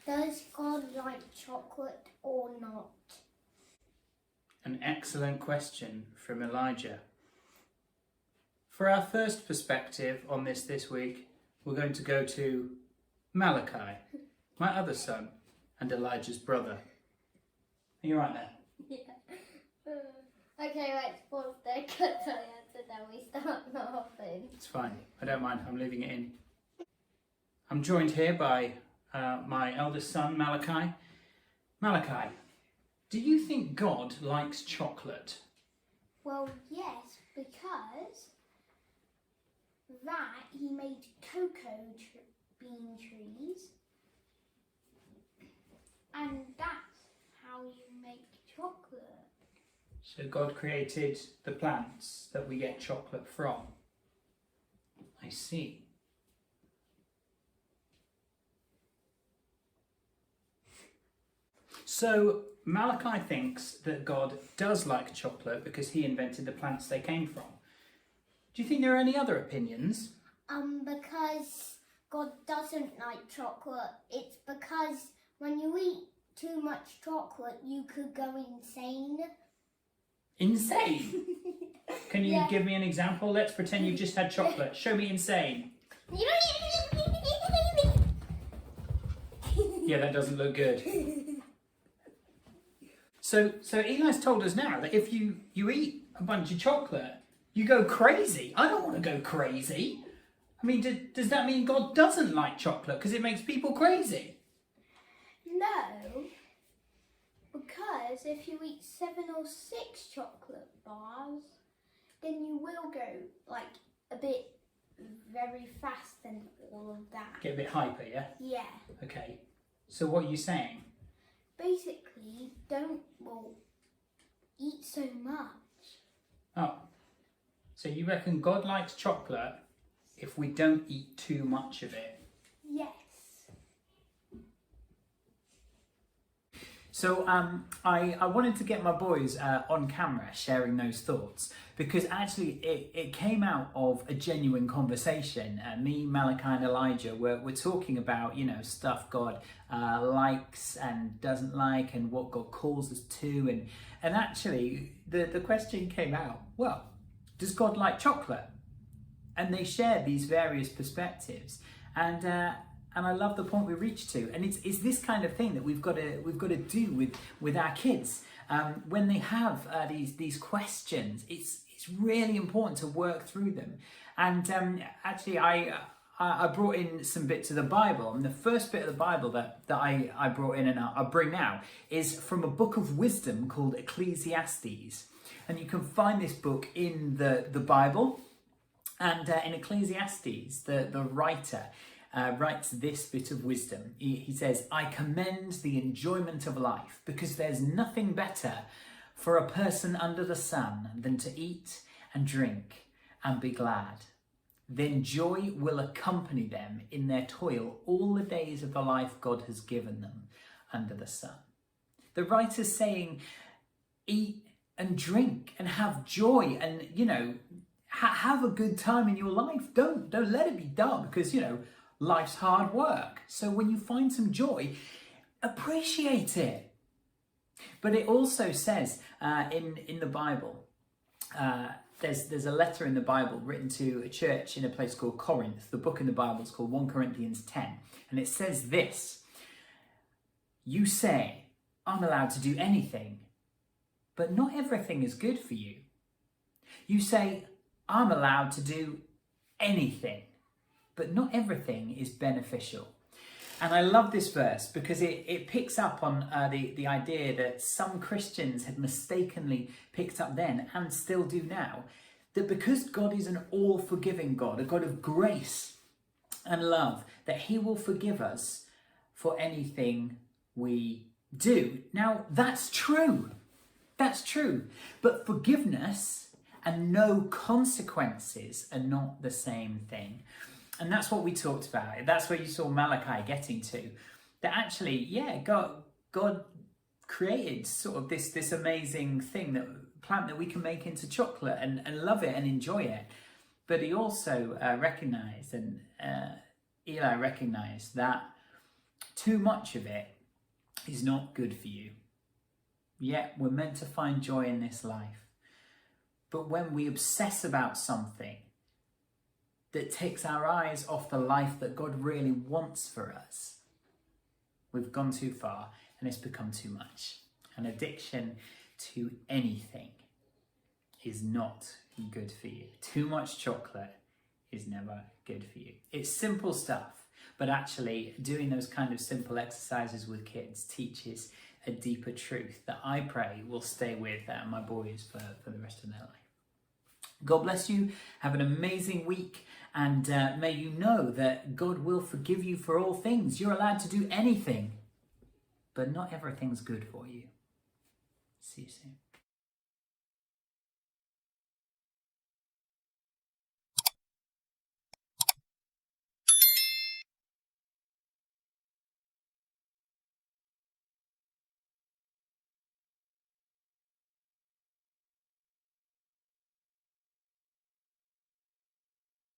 Does God like chocolate or not? An excellent question from Elijah. For our first perspective on this week, we're going to go to Malachi, my other son, and Elijah's brother. Are you right there? Yeah. Okay, let's pause there, cut the answer, then we start laughing. It's fine. I don't mind. I'm leaving it in. I'm joined here by my eldest son, Malachi. Malachi, do you think God likes chocolate? Well, yes, because that he made cocoa bean trees, and that's how you make chocolate. So God created the plants that we get chocolate from. I see. So Malachi thinks that God does like chocolate because he invented the plants they came from. Do you think there are any other opinions? Because God doesn't like chocolate. It's because when you eat too much chocolate, you could go insane. Insane? Can you give me an example? Let's pretend you just had chocolate. Show me insane. Yeah, that doesn't look good. So Eli's told us now that if you eat a bunch of chocolate, you go crazy. I don't want to go crazy. I mean, does that mean God doesn't like chocolate because it makes people crazy? No, because if you eat 7 or 6 chocolate bars, then you will go like a bit very fast and all of that. Get a bit hyper, yeah? Yeah. Okay. So what are you saying? Basically, don't eat so much. Oh. So you reckon God likes chocolate if we don't eat too much of it? Yes. So I wanted to get my boys on camera sharing those thoughts because actually it came out of a genuine conversation. Me, Malachi and Elijah were talking about, stuff God likes and doesn't like and what God calls us to. And actually the question came out, well, does God like chocolate? And they shared these various perspectives. And I love the point we reached to, and it's this kind of thing that we've got to do with our kids when they have these questions. It's really important to work through them. And actually, I brought in some bits of the Bible, and the first bit of the Bible that I brought in and I'll bring now is from a book of wisdom called Ecclesiastes, and you can find this book in the Bible, and in Ecclesiastes, the writer writes this bit of wisdom. He says, I commend the enjoyment of life because there's nothing better for a person under the sun than to eat and drink and be glad. Then joy will accompany them in their toil all the days of the life God has given them under the sun. The writer's saying, eat and drink and have joy and, have a good time in your life. Don't let it be dull because, life's hard work. So when you find some joy, appreciate it. But it also says in the Bible, there's a letter in the Bible written to a church in a place called Corinth. The book in the Bible is called 1 Corinthians 10. And it says this, you say, I'm allowed to do anything, but not everything is good for you. You say, I'm allowed to do anything, but not everything is beneficial. And I love this verse because it picks up on the idea that some Christians had mistakenly picked up then and still do now, that because God is an all-forgiving God, a God of grace and love, that he will forgive us for anything we do. Now, that's true. That's true. But forgiveness and no consequences are not the same thing. And that's what we talked about. That's where you saw Malachi getting to. That actually, God created sort of this amazing plant that we can make into chocolate and love it and enjoy it. But he also recognised, and Eli recognised, that Too much of it is not good for you. Yet we're meant to find joy in this life. But when we obsess about something that takes our eyes off the life that God really wants for us, we've gone too far and it's become too much. An addiction to anything is not good for you. Too much chocolate is never good for you. It's simple stuff, but actually doing those kind of simple exercises with kids teaches a deeper truth that I pray will stay with my boys for the rest of their life. God bless you. Have an amazing week, and may you know that God will forgive you for all things. You're allowed to do anything, but not everything's good for you. See you soon.